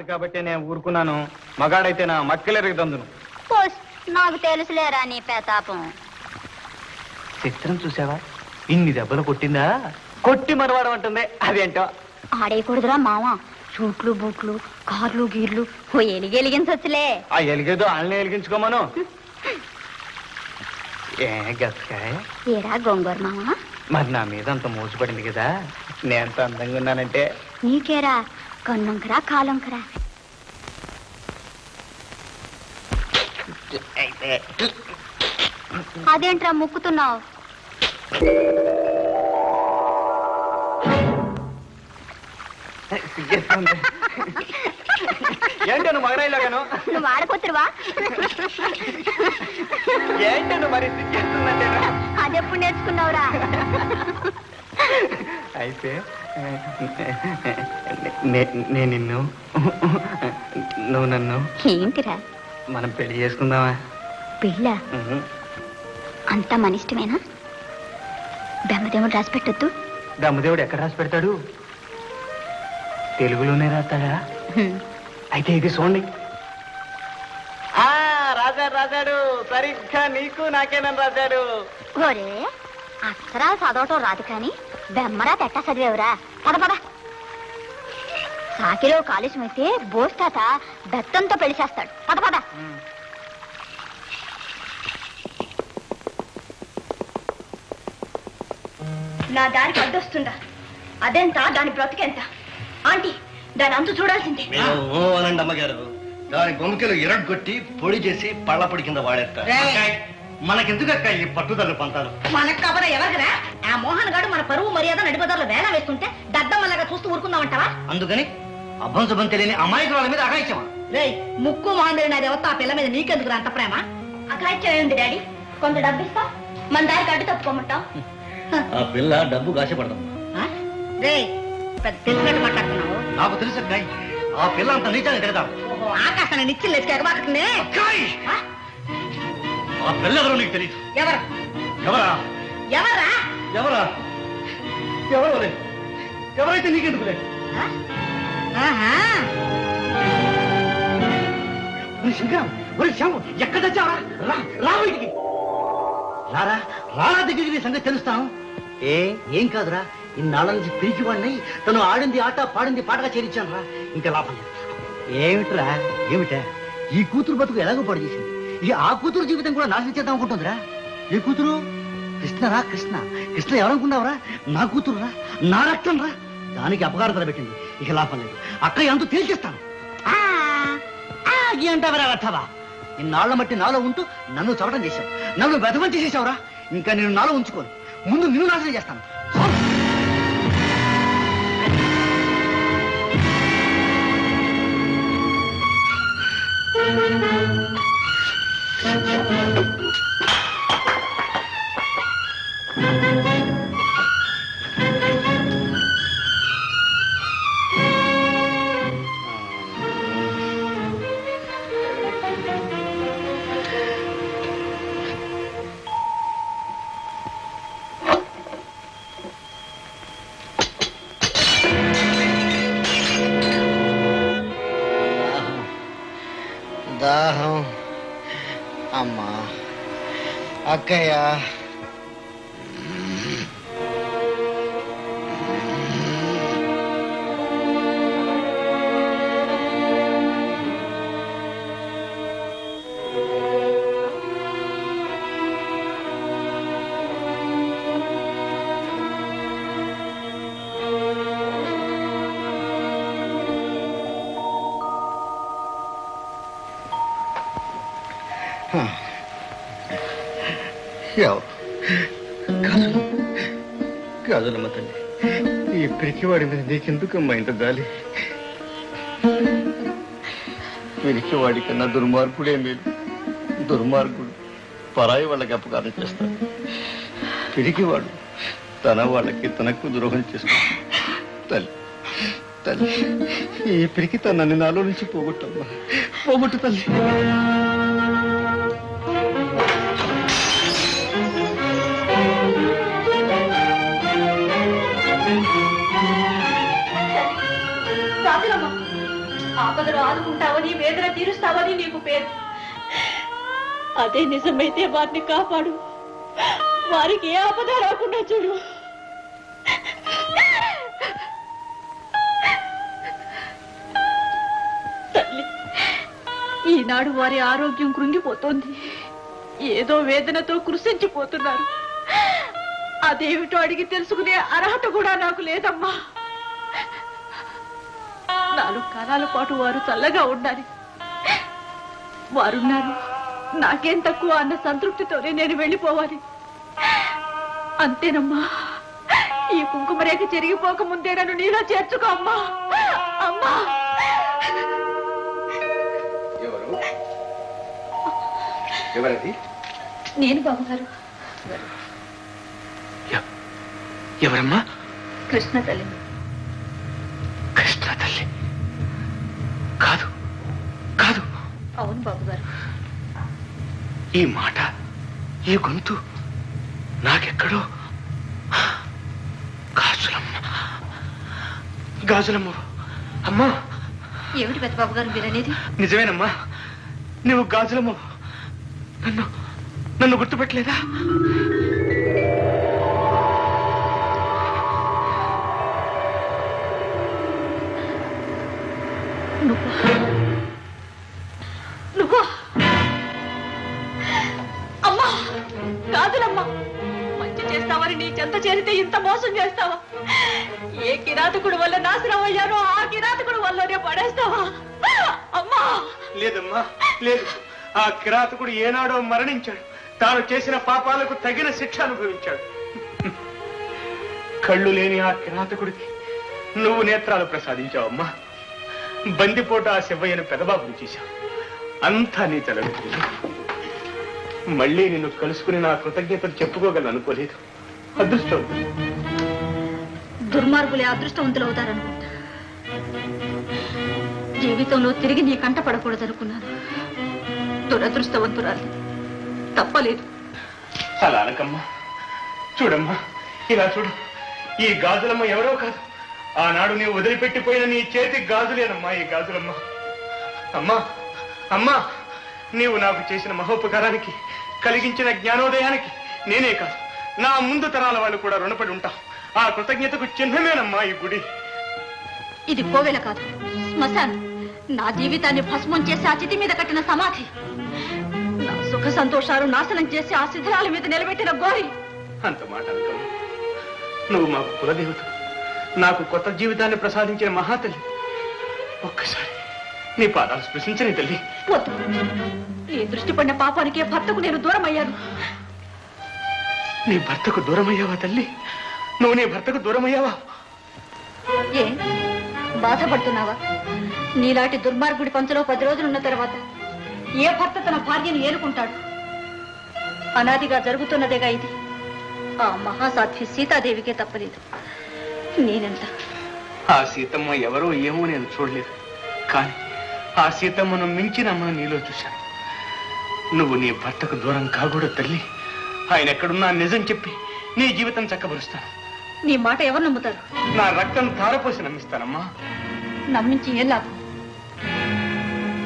ఆడది కాబట్టి నేను ఊరుకున్నాను. మగాడైతే నా మక్కలెరుగుతందును. నాకు తెలుసులేరా నీ ప్రతాపం. చిత్రం చూసావా? ఇన్ని దెబ్బలు కొట్టిందా? కొట్టి మరవాడం అంటుంది. అదేంటో ఆడేయకూడదురా మామ. సూట్లు బూట్లు కార్లు గీర్లు ఓ ఎలిగెలిగించొచ్చులే. ఆ ఎలిగేదో వాళ్ళని ఎలిగించుకోమను. ఏ గసకాయ ఏరా గొంగూర మామ, మరి నా మీద అంత మోసపడింది కదా, నేనంత అందంగా ఉన్నానంటే. నీకేరా కన్నంకరా కాలంకరా. అదేంట్రా ముక్కుతున్నావు? ఏంటో నువ్వు మగరాయిలాగాను? నువ్వు ఆడకొచ్చురువా? ఏంటో నువ్వు మరి సిగ్గేస్తుందంటే? అదెప్పుడు నేర్చుకున్నావురా? అయితే నేను నిన్ను, నువ్వు నన్ను. ఏంటిరా? మనం పెళ్లి చేసుకుందామా? పిల్ల అంతా మన ఇష్టమేనా? బ్రహ్మదేవుడు రాసి పెట్టొద్దు. బ్రహ్మదేవుడు ఎక్కడ రాసి పెడతాడు? తెలుగులోనే రాస్తాడా? అయితే ఇది చూడండి. రాశాడు రాశాడు, సరిగ్గా నీకు నాకేనని రాశాడు. ఓరే, అక్షరాలు చదవటం రాదు కానీ బెమ్మరా తెట్టా చదివేవురా. పద పద. సాకిలో కాలుష్యం అయితే బోస్తాత బెత్తంతో పెళ్లి చేస్తాడు. పద పద. నా దానికి అడ్డొస్తుందా? అదెంత, దాని బ్రతికెంత? ఆంటీ, దాని అంతు చూడాల్సిందే. అనండి అమ్మగారు, దాని బొమ్మకలు ఇరగొట్టి పొడి చేసి పళ్ళ పొడి కింద వాడేస్తారు. మనకెందుకక్క ఈ పట్టుదల పంతాలు? మనకు కబర ఎవరిరా? ఆ మోహన్ గారు మన పరువు మర్యాద నడిపదారులు వేల వేస్తుంటే దద్దమ్మలాగా చూస్తూ ఊరుకుందామంటావా? అందుకని అభం శుభం తెలియని అమాయకురాల మీద అఘాయిత్యమా? రే, ముక్కు మోహన్ తెలియని అది ఎవరితో ఆ పిల్ల మీద నీకెందుకు అంత ప్రేమ? అఘాయిత్యం ఏముంది డాడీ? కొంత డబ్బు ఇస్తా, మన దారికి అడ్డు తప్పుకోమంటాం. ఆ పిల్ల డబ్బు కాశపడదాం. రే, తెలిసినట్టు మాట్లాడుతున్నావు. నాకు తెలుసు ఆ పిల్ల అంత నీచాన్ని తిడతాం. ఆకాశాన్ని నిచ్చిల్ ఎగబాకుతుంది. ఆ పిల్ల ఎవరో నీకు తెలియదు. ఎవరు? ఎవరా? ఎవరా? ఎవరా? ఎవరు? ఎవరైతే నీకెందుకులే. ఎక్కడ తెచ్చావరా? రా బయటికి. రారా రారా దగ్గరికి నీ సంగతి తెలుస్తాను. ఏం కాదురా, ఇన్నాళ్ళ నుంచి పిరికి వాడిని తను ఆడింది ఆట పాడింది పాటగా చేరించాను రా. ఇంకా లాభం లేదు. ఏమిట్రా? ఏమిటా ఈ కూతురు బతుకు ఎలాగో పాడు చేసింది. ఆ కూతురు జీవితం కూడా నాశనం చేద్దాం అనుకుంటుందిరా. ఏ కూతురు? కృష్ణరా? కృష్ణ కృష్ణ ఎవరనుకున్నావురా? నా కూతురురా, నా రక్తం రా. దానికి అపకారం తలబెట్టింది. ఇక లాభం లేదు. అక్క ఎంతో తేల్చేస్తాను. అంటావరా అర్థవా? ఇన్నాళ్ల మట్టి నాలో ఉంటూ నన్ను చవటం చేశావు, నన్ను వెధవం చేసేసావురా. ఇంకా నేను నాలో ఉంచుకోను. ముందు నిన్ను నాశనం చేస్తాను. దాహం. అమ్మా, అక్కయ్య, కాదులమ్మ తల్లి, ఈ పిరికివాడి మీద నీకెందుకమ్మా ఇంత జాలి? పిరికివాడి కన్నా దుర్మార్గుడే మేలు. దుర్మార్గుడు పరాయి వాళ్ళకి అపకారం చేస్తాడు. పిరికివాడు తన వాళ్ళకి తనకు ద్రోహం చేస్తాడు. తల్లి తల్లి, ఈ పిరికి తనని నాలో నుంచి పోగొట్టమ్మా, పోగొట్టు తల్లి. ఆపదలు ఆదుకుంటావని వేదన తీరుస్తావని నీకు పేరు. అదే నిజమైతే వారిని కాపాడు, వారికి ఏ ఆపద రాకుండా చూడు. తల్లి, ఈనాడు వారి ఆరోగ్యం కృంగిపోతోంది. ఏదో వేదనతో కృషించిపోతున్నారు. అదేమిటో అడిగి తెలుసుకునే అర్హత కూడా నాకు లేదమ్మా. 4 కాలాల పాటు వారు చల్లగా ఉండాలి. వారున్నారు, నాకేం తక్కువ అన్న సంతృప్తితోనే నేను వెళ్ళిపోవాలి. అంతేనమ్మా. ఈ కుంకుమ రేఖ చెరిగిపోక ముందే నన్ను నీలో చేర్చుకో అమ్మా. అమ్మా, నేను బాబుగారు. ఎవరమ్మా? కృష్ణ తల్లి. కృష్ణ తల్లి కాదు, కాదు. అవును బాబుగారు. ఈ మాట, ఈ గొంతు నాకెక్కడో. గాజులమ్మ, గాజులమ్మ. అమ్మా, ఏమిటి పెద్ద బాబు గారు మీరనేది? నిజమేనమ్మా, నువ్వు గాజులమ్మ. నన్ను నన్ను గుర్తుపెట్టలేదా? నువ్వు అమ్మా, కాదులమ్మా. మంచి చేస్తావని నీ చెంత చేరితే ఇంత మోసం చేస్తావా? ఏ కిరాతకుడు వల్ల నాశనం అయ్యానో ఆ కిరాతకుడు వల్లనే పడేస్తావా? అమ్మా, లేదమ్మా, లేదు. ఆ కిరాతకుడు ఏనాడో మరణించాడు. తాను చేసిన పాపాలకు తగిన శిక్ష అనుభవించాడు. కళ్ళు లేని ఆ కిరాతకుడికి నువ్వు నేత్రాలు ప్రసాదించావమ్మా. బందిపోట ఆ శివయ్యను పెదబాబుని చేశావు. అంతా నీ తలవి. మళ్ళీ నిన్ను కలుసుకుని నా కృతజ్ఞతలు చెప్పుకోగలను అనుకోలేదు. అదృష్టం. దుర్మార్గులే అదృష్టవంతులు అవుతారనుకుంటా. జీవితంలో తిరిగి నీ కంట పడకూడదనుకున్నాను. దురదృష్టవంతురాలు. తప్పలేదు. అలా అనకమ్మా. చూడమ్మా, ఇలా చూడు. ఈ గాజులమ్మ ఎవరో కాదు, ఆనాడు నీవు వదిలిపెట్టిపోయిన నీ చేతి గాజులేనమ్మా ఈ గాజులమ్మ. అమ్మా, అమ్మా, నీవు నాకు చేసిన మహోపకారానికి, కలిగించిన జ్ఞానోదయానికి నేనే కాదు, నా ముందు తరాల వాళ్ళు కూడా రుణపడి ఉంటాం. ఆ కృతజ్ఞతకు చిహ్నమేనమ్మా ఈ గుడి. ఇది కోవెల కాదు, శ్మశానం. నా జీవితాన్ని భస్మం చేసి ఆ చితి మీద కట్టిన సమాధి. నా సుఖ సంతోషాలు నాశనం చేసి ఆ శిథిరాల మీద నిలబెట్టిన గోరి. అంత మాట అనుకమ్మా. నువ్వు మాకు కులదేవత, నాకు కొత్త జీవితాన్ని ప్రసాదించిన మహాతల్లి. ఒక్కసారి నీ పాదాలు స్పృశించని తల్లి. వద్దు. నీ దృష్టి పడిన పాపానికే భర్తకు నేను దూరం అయ్యాను. నీ భర్తకు దూరమయ్యావా తల్లి? నువ్వు నీ భర్తకు దూరమయ్యావా? ఏ బాధపడుతున్నావా? నీలాంటి దుర్మార్గుడి పంచలో 10 రోజులున్న తర్వాత ఏ భర్త తన భార్యను ఏలుకుంటాడు? అనాదిగా జరుగుతున్నదేగా ఇది. ఆ మహాసాధ్వి సీతాదేవికే తప్పలేదు. నేనెంత? ఆ సీతమ్మ ఎవరో ఏమో నేను చూడలేదు, కానీ ఆ సీతమ్మను మించిన అమ్మను నీలో చూశాను. నువ్వు నీ భర్తకు దూరం కాకూడదు తల్లి. ఆయన ఎక్కడున్నా నిజం చెప్పి నీ జీవితం చక్కబరుస్తాను. నీ మాట ఎవరు నమ్ముతారు? నా రక్తం ధారపోసి నమ్మిస్తానమ్మా. నమ్మించి ఏం లాభం?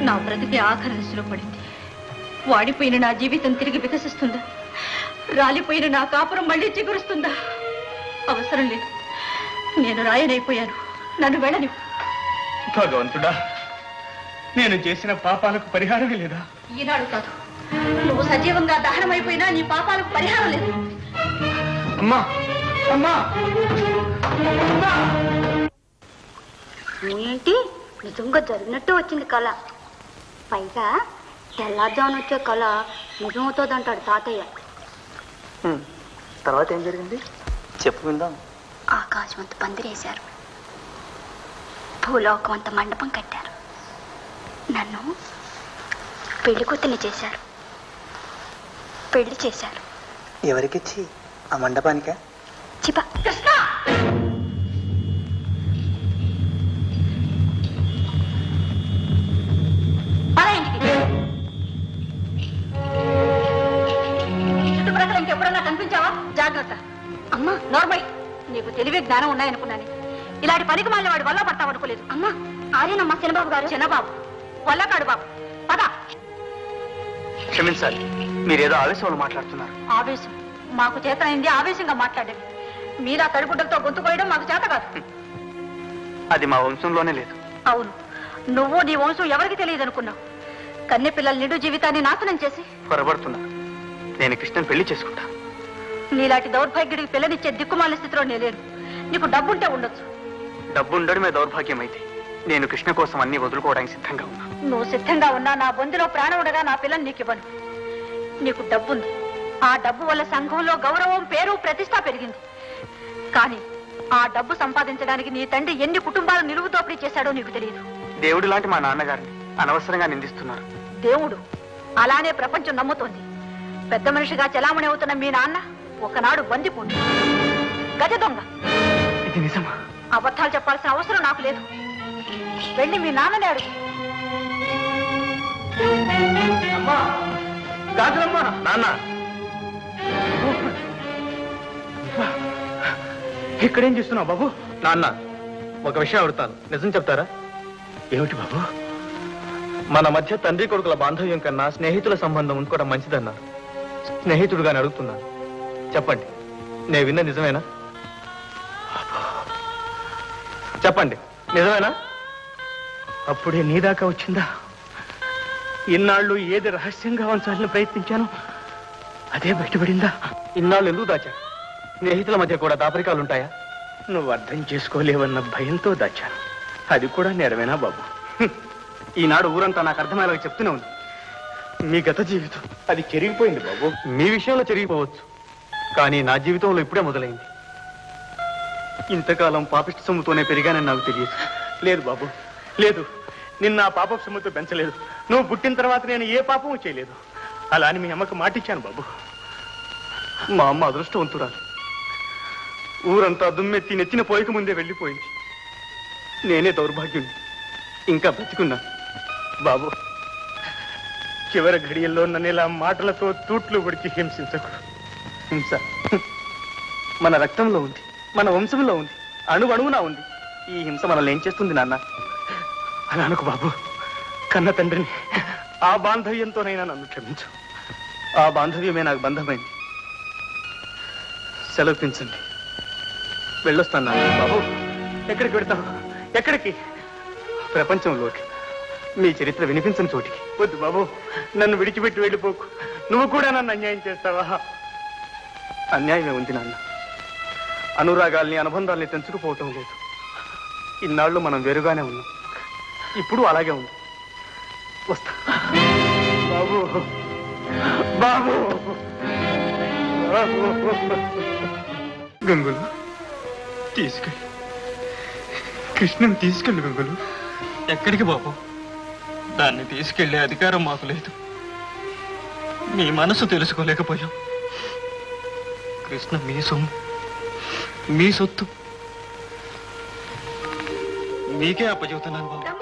నా బ్రతికి ఆఖరి దశలో పడింది. వాడిపోయిన నా జీవితం తిరిగి వికసిస్తుందా? రాలిపోయిన నా కాపురం మళ్ళీ చిగురుస్తుందా? అవసరం లేదు. నేను రాయనైపోయాను. నన్ను వెళ్ళని. భగవంతుడా, నేను చేసిన పాపాలకు పరిహారమే లేదా? ఈనాడు కాదు, నువ్వు సజీవంగా దహనమైపోయినా నీ పాపాలకు పరిహారం లేదు. అమ్మా, అమ్మా, అమ్మా! ఏంటి నిజంగా జరిగినట్టు వచ్చింది కళ. పైగా తెల్లారుజామున వచ్చే కళ నిజమవుతుందంటాడు తాతయ్య. తర్వాత ఏం జరిగింది చెప్పు విందాం. ఆకాశం అంత పందిరేశారు, భూలోకం అంత మండపం కట్టారు, నన్ను పెళ్లి కూతుర్ని చేశారు, పెళ్లి చేశారు. ఎవరికిచ్చి? ఆ మండపానికా? చిప కృష్ణ! చుట్టుప్రక్కల ఇంకెప్పుడన్నా కనిపించావా? జాగ్రత్త. అమ్మా. నార్మల్. నీకు తెలివి జ్ఞానం ఉన్నాయనుకున్నాను. ఇలాంటి పనికి మాలిన వాడి వల్ల పడతావు అనుకోలేదు. అమ్మా ఆర్యనమ్మా చిన్నబాబు గారు. చిన్నబాబు వల్లకాడు బాబు పద. క్షమించాలి, మీరేదో ఆవేశంలో మాట్లాడుతున్నారు. ఆవేశం మాకు చేతనైంది, ఆవేశంగా మాట్లాడేది. మీరా తడిగుడ్డలతో గొంతు కోయడం మాకు చేత కాదు. అది మా వంశంలోనే లేదు. అవును, నువ్వు నీ వంశం ఎవరికి తెలియదు అనుకున్నావు. కన్నె పిల్లల నిండు జీవితాన్ని నాశనం చేసి పొరబడుతున్నా. నేను కృష్ణని పెళ్లి చేసుకుంటా. నీలాంటి దౌర్భాగ్యుడికి పిల్లనిచ్చే దిక్కుమాల స్థితిలో నేలేను. నీకు డబ్బుంటే ఉండొచ్చు. డబ్బు ఉండడమే దౌర్భాగ్యం అయితే నేను కృష్ణ కోసం అన్ని వదులుకోవడానికి సిద్ధంగా ఉన్నా. నువ్వు సిద్ధంగా ఉన్నా నా బొందులో ప్రాణం ఉండగా నా పిల్లని నీకు ఇవ్వను. నీకు డబ్బుంది. ఆ డబ్బు వల్ల సంఘంలో గౌరవం, పేరు, ప్రతిష్ట పెరిగింది. కానీ ఆ డబ్బు సంపాదించడానికి నీ తండ్రి ఎన్ని కుటుంబాలు నిలువు దోపిడీ చేశాడో నీకు తెలియదు. దేవుడు లాంటి మా నాన్నగారిని అనవసరంగా నిందిస్తున్నారు. దేవుడు అలానే ప్రపంచం నమ్ముతోంది. పెద్ద మనిషిగా చెలామణి అవుతున్న మీ నాన్న ఒకనాడు బందిపోండి, గజ దొంగ. ఇది నిజమా? అబద్ధాలు చెప్పాల్సిన అవసరం నాకు లేదు. వెళ్ళి మీ నాన్నని అడుగు. నాన్న, ఇక్కడేం చేస్తున్నావు బాబు? నాన్న, ఒక విషయం అడుగుతాను, నిజం చెప్తారా? ఏమిటి బాబు? మన మధ్య తండ్రి కొడుకుల బాంధవ్యం కన్నా స్నేహితుల సంబంధం ఉంచుకోవడం మంచిదన్నారు. స్నేహితుడుగాని అడుగుతున్నాను, చెప్పండి, నేను విన్న నిజమేనా? చెప్పండి, నిజమేనా? అప్పుడే నీ దాకా వచ్చిందా? ఇన్నాళ్ళు ఏది రహస్యంగా ఉంచాలని ప్రయత్నించాను అదే బయటపడిందా? ఇన్నాళ్ళు ఎందుకు దాచా? స్నేహితుల మధ్య కూడా దాపరికాలుంటాయా? నువ్వు అర్థం చేసుకోలేవన్న భయంతో దాచాను. అది కూడా నేరమేనా బాబు? ఈనాడు ఊరంతా నాకు అర్థమయ్యేలాగా చెప్తూనే ఉంది. మీ గత జీవితం అది చెరిగిపోయింది బాబు. మీ విషయంలో చెరిగిపోవచ్చు, కానీ నా జీవితంలో ఇప్పుడే మొదలైంది. ఇంతకాలం పాపిష్టి సొమ్ముతోనే పెరిగానని నాకు తెలియదు. లేదు బాబు, లేదు, నిన్న ఆ పాప సొమ్ముతో పెంచలేదు. నువ్వు పుట్టిన తర్వాత నేను ఏ పాపము చేయలేదు. అలా అని మీ అమ్మకు మాటిచ్చాను బాబు. మా అమ్మ అదృష్టవంతురాలు. ఊరంతా దుమ్మెత్తి నెత్తిన పోయక ముందే వెళ్ళిపోయింది. నేనే దౌర్భాగ్యుణ్ణి, ఇంకా బ్రతికున్నా. బాబు, చివరి ఘడియల్లో నన్ను ఇలా మాటలతో తూట్లు పొడిచి హింసించకు. హింస మన రక్తంలో ఉంది, మన వంశంలో ఉంది, అణువణువునా ఉంది. ఈ హింస మనల్ని ఏం చేస్తుంది నాన్న? అలా అనుకు బాబు. కన్న తండ్రిని ఆ బాంధవ్యంతోనైనా నన్ను క్షమించు. ఆ బాంధవ్యమే నాకు బంధమైంది. సెలవుపించండి, వెళ్ళొస్తాను నాన్న. బాబు, ఎక్కడికి వెడతావు? ఎక్కడికి? ప్రపంచంలోకి, మీ చరిత్ర వినిపించని చోటికి. వద్దు బాబు, నన్ను విడిచిపెట్టి వెళ్ళిపోకు. నువ్వు కూడా నన్ను అన్యాయం చేస్తావా? అన్యాయమే ఉంది నాన్న. అనురాగాల్ని, అనుబంధాల్ని తెంచుకుపోవటం లేదు. ఇన్నాళ్ళు మనం వేరుగానే ఉన్నాం, ఇప్పుడు అలాగే ఉంది. వస్తా బాబు. బాబు, గంగులు తీసుకెళ్ళి, కృష్ణని తీసుకెళ్ళి. గంగులు, ఎక్కడికి బాబు? దాన్ని తీసుకెళ్లే అధికారం మాకు లేదు. మీ మనసు తెలుసుకోలేకపోయాం. కృష్ణ మీ సొమ్ము, మీ సొత్తు. మీకే అప్పచెబుతున్నాను బాబు.